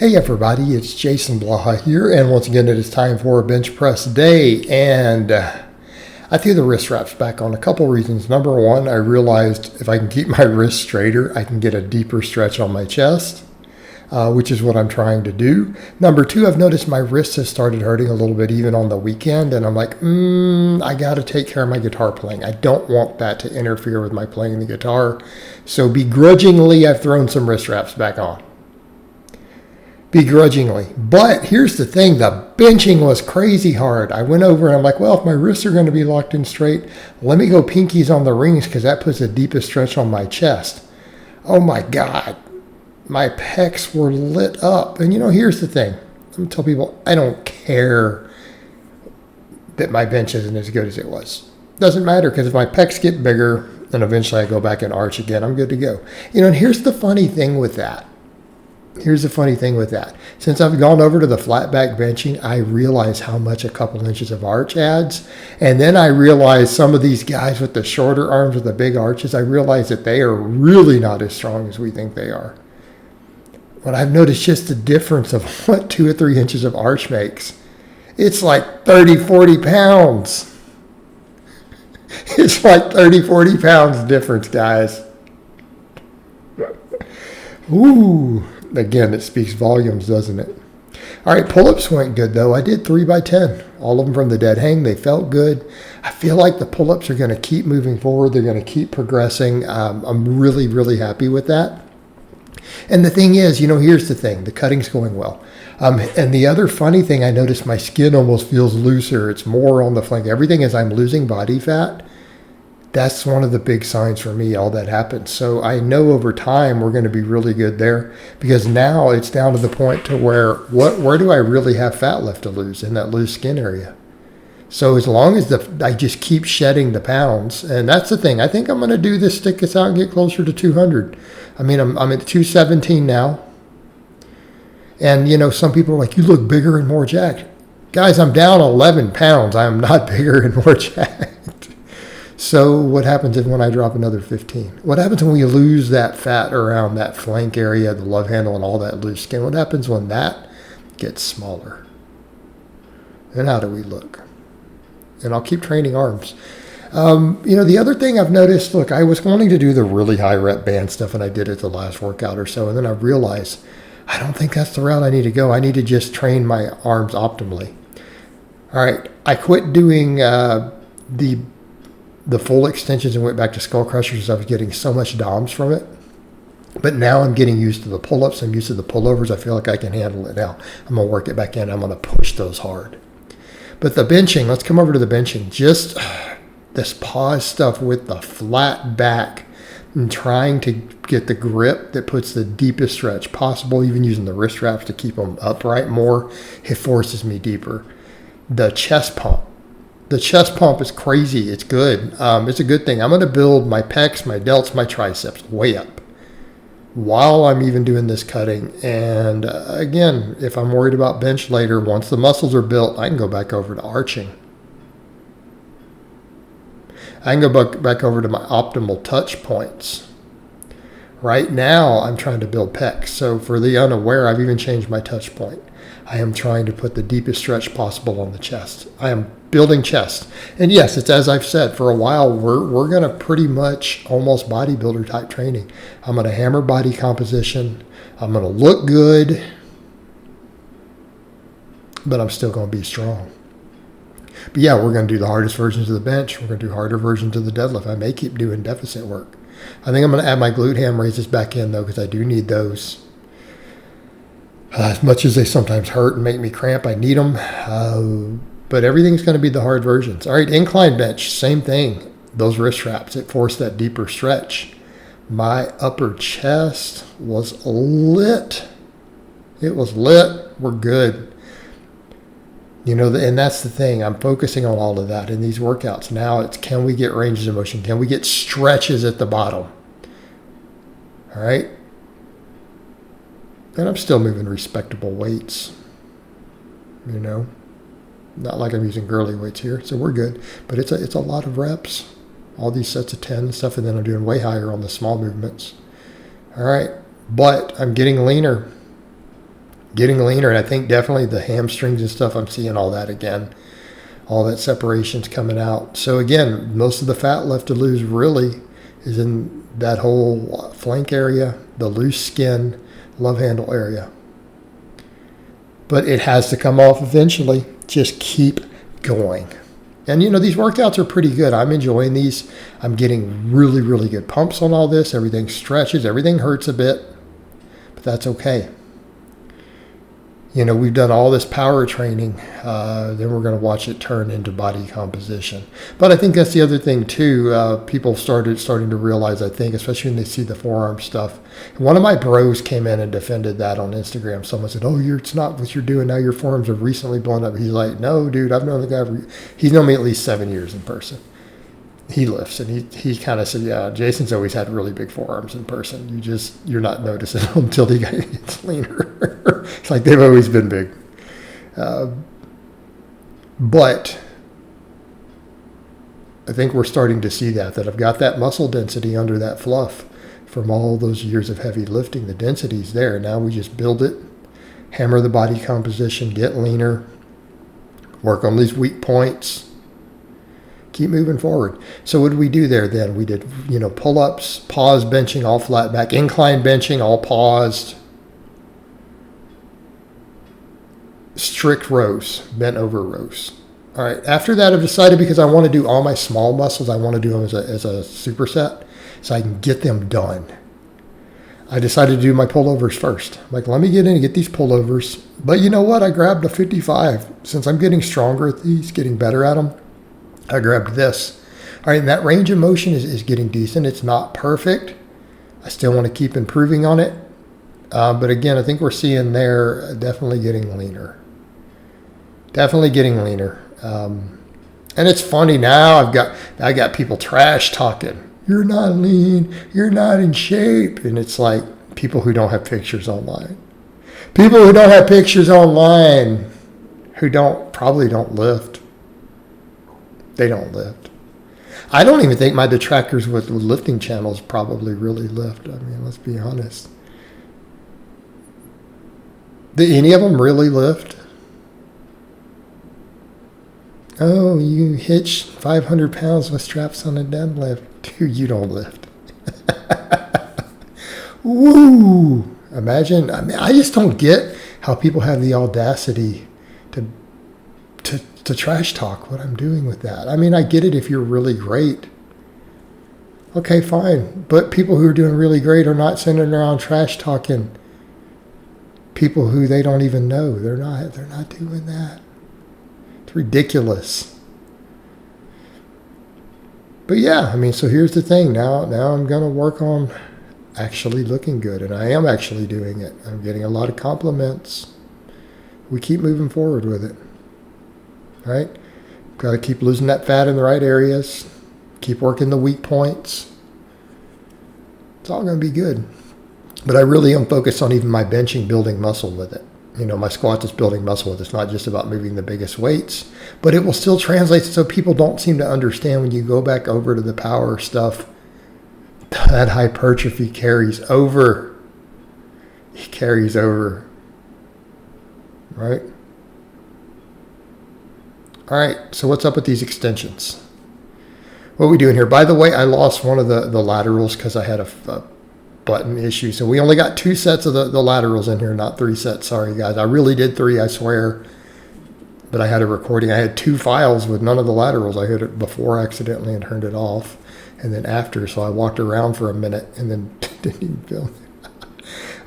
Hey everybody, it's Jason Blaha here, and once again it is time for a bench press day, and I threw the wrist wraps back on a couple reasons. Number one, I realized if I can keep my wrist straighter, I can get a deeper stretch on my chest, which is what I'm trying to do. Number two, I've noticed my wrists have started hurting a little bit even on the weekend, and I'm like, I got to take care of my guitar playing. I don't want that to interfere with my playing the guitar, so begrudgingly I've thrown some wrist wraps back on. Begrudgingly. But here's the thing, the benching was crazy hard. I went over and I'm like, well, if my wrists are going to be locked in straight, let me go pinkies on the rings because that puts the deepest stretch on my chest. Oh my God. My pecs were lit up. And here's the thing. I'm going to tell people, I don't care that my bench isn't as good as it was. Doesn't matter because if my pecs get bigger, then eventually I go back and arch again, I'm good to go. And here's the funny thing with that. Since I've gone over to the flat back benching, I realize how much a couple inches of arch adds. And then I realize some of these guys with the shorter arms with the big arches, I realize that they are really not as strong as we think they are. But I've noticed just the difference of what 2 or 3 inches of arch makes. It's like 30, 40 pounds. It's like 30, 40 pounds difference, guys. Ooh. Again, it speaks volumes, doesn't it? All right, pull-ups went good, though. I did 3 by 10, all of them from the dead hang. They felt good. I feel like the pull-ups are going to keep moving forward. They're going to keep progressing. I'm really, really happy with that. And the thing is, here's the thing. The cutting's going well. And the other funny thing, I noticed my skin almost feels looser. It's more on the flank. Everything as I'm losing body fat. That's one of the big signs for me, all that happens. So I know over time we're going to be really good there because now it's down to the point to where do I really have fat left to lose in that loose skin area? So as long as I just keep shedding the pounds, and that's the thing. I think I'm going to do this, stick this out and get closer to 200. I mean, I'm at 217 now. And, some people are like, you look bigger and more jacked. Guys, I'm down 11 pounds. I am not bigger and more jacked. So what happens when I drop another 15? What happens when we lose that fat around that flank area, the love handle and all that loose skin? What happens when that gets smaller? And how do we look? And I'll keep training arms. The other thing I've noticed, look, I was wanting to do the really high rep band stuff and I did it the last workout or so. And then I realized I don't think that's the route I need to go. I need to just train my arms optimally. All right. I quit doing the full extensions and went back to skull crushers. I was getting so much DOMs from it. But now I'm getting used to the pull-ups. I'm used to the pullovers. I feel like I can handle it now. I'm going to work it back in. I'm going to push those hard. But the benching, let's come over to the benching. Just this pause stuff with the flat back and trying to get the grip that puts the deepest stretch possible, even using the wrist wraps to keep them upright more. It forces me deeper. The chest pump. The chest pump is crazy. It's good. It's a good thing. I'm going to build my pecs, my delts, my triceps way up while I'm even doing this cutting. And again, if I'm worried about bench later, once the muscles are built, I can go back over to arching. I can go back over to my optimal touch points. Right now, I'm trying to build pecs. So for the unaware, I've even changed my touch point. I am trying to put the deepest stretch possible on the chest. I am building chest. And yes, it's as I've said, for a while, we're going to pretty much almost bodybuilder type training. I'm going to hammer body composition. I'm going to look good, but I'm still going to be strong. But yeah, we're going to do the hardest versions of the bench. We're going to do harder versions of the deadlift. I may keep doing deficit work. I think I'm going to add my glute ham raises back in, though, because I do need those. As much as they sometimes hurt and make me cramp, I need them. But everything's going to be the hard versions. All right, incline bench, same thing. Those wrist wraps, it forced that deeper stretch. My upper chest was lit. It was lit. We're good. And that's the thing. I'm focusing on all of that in these workouts. Now it's, can we get ranges of motion? Can we get stretches at the bottom? All right. And I'm still moving respectable weights. Not like I'm using girly weights here, so we're good. But it's a lot of reps, all these sets of 10 and stuff, and then I'm doing way higher on the small movements. All right, but I'm getting leaner. getting leaner. And I think definitely the hamstrings and stuff, I'm seeing all that again. All that separation's coming out. So again, most of the fat left to lose really is in that whole flank area, the loose skin, love handle area. But it has to come off eventually. Just keep going. And these workouts are pretty good. I'm enjoying these. I'm getting really, really good pumps on all this. Everything stretches. Everything hurts a bit. But that's okay. We've done all this power training. Then we're going to watch it turn into body composition. But I think that's the other thing too. People starting to realize, I think, especially when they see the forearm stuff. One of my bros came in and defended that on Instagram. Someone said, "Oh, it's not what you're doing now. Your forearms have recently blown up." He's like, "No, dude. I've known the guy. He's known me at least 7 years in person. He lifts, and he kind of said, yeah, Jason's always had really big forearms in person. You're not noticing them until he gets leaner. It's like they've always been big. But I think we're starting to see that I've got that muscle density under that fluff from all those years of heavy lifting. The density's there. Now we just build it, hammer the body composition, get leaner, work on these weak points. Keep moving forward. So what did we do there then? We did, pull-ups, pause benching, all flat back, incline benching, all paused, strict rows, bent over rows. All right. After that, I've decided, because I want to do all my small muscles, I want to do them as a superset so I can get them done. I decided to do my pullovers first. I'm like, let me get in and get these pullovers. But you know what? I grabbed a 55. Since I'm getting stronger at these, getting better at them, I grabbed this. All right, and that range of motion is getting decent. It's not perfect. I still want to keep improving on it. But again, I think we're seeing there definitely getting leaner. Definitely getting leaner. And it's funny now, I got people trash talking. You're not lean. You're not in shape. And it's like people who don't have pictures online. People who don't have pictures online who probably don't lift. They don't lift. I don't even think my detractors with lifting channels probably really lift. I mean, let's be honest. Do any of them really lift? Oh, you hitch 500 pounds with straps on a deadlift. Dude, you don't lift. Woo! Imagine. I mean, I just don't get how people have the audacity to trash talk what I'm doing with that. I mean, I get it if you're really great. Okay, fine. But people who are doing really great are not sitting around trash talking people who they don't even know. They're not doing that. It's ridiculous. But yeah, I mean, so here's the thing. Now I'm going to work on actually looking good, and I am actually doing it. I'm getting a lot of compliments. We keep moving forward with it. Right? Got to keep losing that fat in the right areas. Keep working the weak points. It's all going to be good. But I really am focused on even my benching building muscle with it. My squats is building muscle with it. It's not just about moving the biggest weights, but it will still translate. So people don't seem to understand when you go back over to the power stuff, that hypertrophy carries over. It carries over. Right? All right, so what's up with these extensions? What are we doing here? By the way, I lost one of the laterals because I had a button issue. So we only got 2 sets of the laterals in here, not 3 sets. Sorry, guys. I really did 3, I swear. But I had a recording. I had 2 files with none of the laterals. I hit it before accidentally and turned it off. And then after, so I walked around for a minute and then didn't even film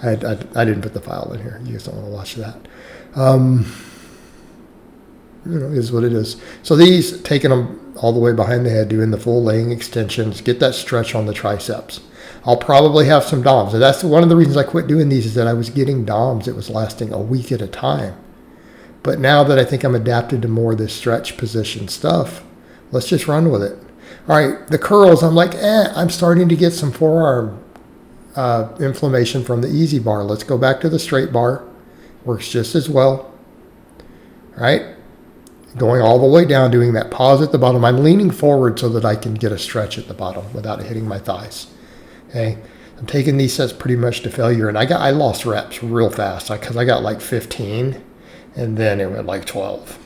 it. I didn't put the file in here. You guys don't want to watch that. Is what it is. So these, taking them all the way behind the head, doing the full laying extensions, get that stretch on the triceps. I'll probably have some DOMs. And that's one of the reasons I quit doing these, is that I was getting DOMs. It was lasting a week at a time. But now that I think I'm adapted to more of this stretch position stuff, let's just run with it. All right, the curls, I'm like, I'm starting to get some forearm inflammation from the easy bar. Let's go back to the straight bar. Works just as well. All right. Going all the way down, doing that pause at the bottom. I'm leaning forward so that I can get a stretch at the bottom without hitting my thighs. Okay, I'm taking these sets pretty much to failure, and I lost reps real fast because I got like 15, and then it went like 12.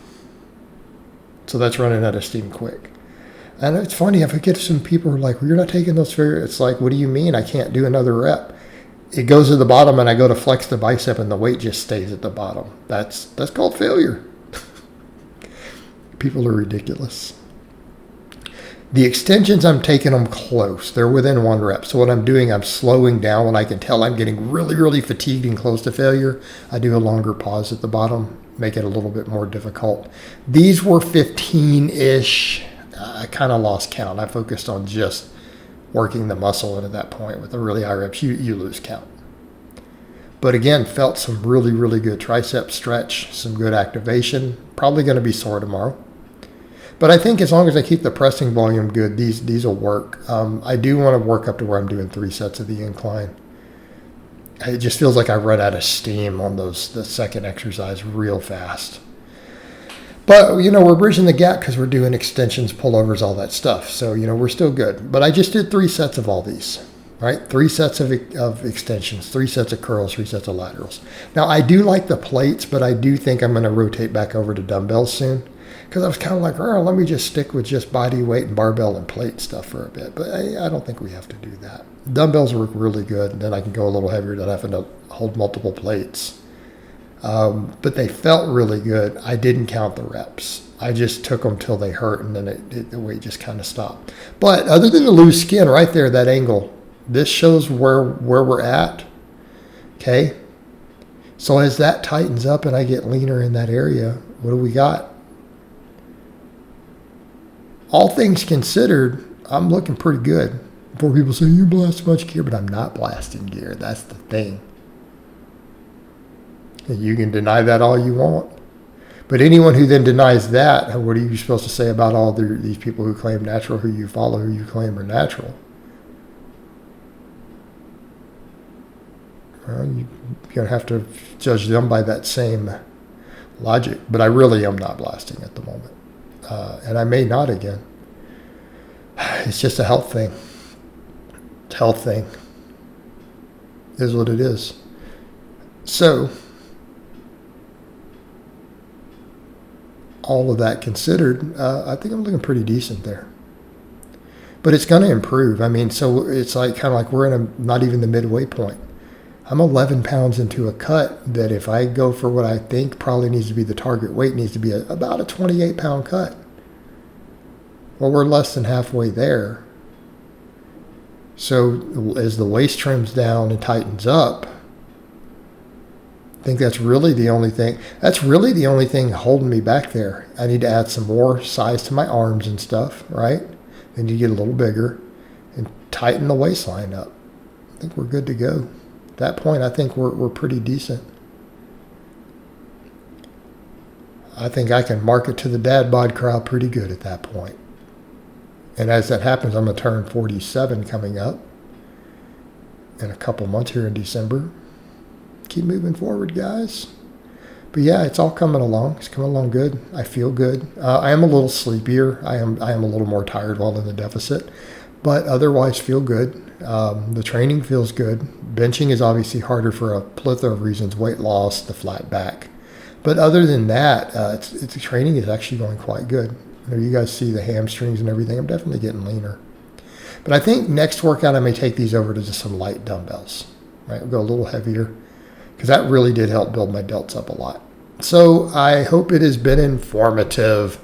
So that's running out of steam quick. And it's funny, if I get some people who are like, well, you're not taking those failure. It's like, what do you mean I can't do another rep? It goes to the bottom, and I go to flex the bicep, and the weight just stays at the bottom. That's called failure. People are ridiculous. The extensions, I'm taking them close. They're within 1 rep. So what I'm doing, I'm slowing down when I can tell I'm getting really, really fatigued and close to failure. I do a longer pause at the bottom, make it a little bit more difficult. These were 15-ish. I kind of lost count. I focused on just working the muscle, and at that point with the really high reps, you lose count. But again, felt some really, really good tricep stretch, some good activation. Probably going to be sore tomorrow. But I think as long as I keep the pressing volume good, these will work. I do want to work up to where I'm doing 3 sets of the incline. It just feels like I run out of steam on the second exercise real fast. But, we're bridging the gap because we're doing extensions, pullovers, all that stuff. So, we're still good. But I just did 3 sets of all these, right? 3 sets of extensions, 3 sets of curls, 3 sets of laterals. Now, I do like the plates, but I do think I'm going to rotate back over to dumbbells soon. Because I was kind of like, let me just stick with just body weight and barbell and plate stuff for a bit. But I don't think we have to do that. Dumbbells work really good, and then I can go a little heavier than having to hold multiple plates. But they felt really good. I didn't count the reps. I just took them till they hurt, and then the weight just kind of stopped. But other than the loose skin right there, that angle, this shows where we're at. Okay? So as that tightens up and I get leaner in that area, what do we got? All things considered, I'm looking pretty good. Before people say, you blast too much gear, but I'm not blasting gear. That's the thing. And you can deny that all you want. But anyone who then denies that, what are you supposed to say about all these people who claim natural, who you follow, who you claim are natural? Well, you're going to have to judge them by that same logic. But I really am not blasting at the moment. And I may not again. It's just a health thing. It's a health thing. It is what it is. So, all of that considered, I think I'm looking pretty decent there. But it's going to improve. I mean, so it's like kind of like we're in not even the midway point. I'm 11 pounds into a cut that if I go for what I think probably needs to be the target weight, needs to be about a 28-pound cut. Well, we're less than halfway there. So as the waist trims down and tightens up, I think that's really the only thing. That's really the only thing holding me back there. I need to add some more size to my arms and stuff, right? I need to get a little bigger and tighten the waistline up. I think we're good to go. At that point, I think we're pretty decent. I think I can market to the dad bod crowd pretty good at that point. And as that happens, I'm going to turn 47 coming up in a couple months here in December. Keep moving forward, guys. But yeah, it's all coming along. It's coming along good. I feel good. I am a little sleepier. I am a little more tired while in the deficit. But otherwise feel good. The training feels good. Benching is obviously harder for a plethora of reasons. Weight loss, the flat back. But other than that, the training is actually going quite good. You guys see the hamstrings and everything. I'm definitely getting leaner. But I think next workout I may take these over to just some light dumbbells. Right, we'll go a little heavier because that really did help build my delts up a lot. So I hope it has been informative,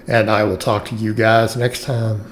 and I will talk to you guys next time.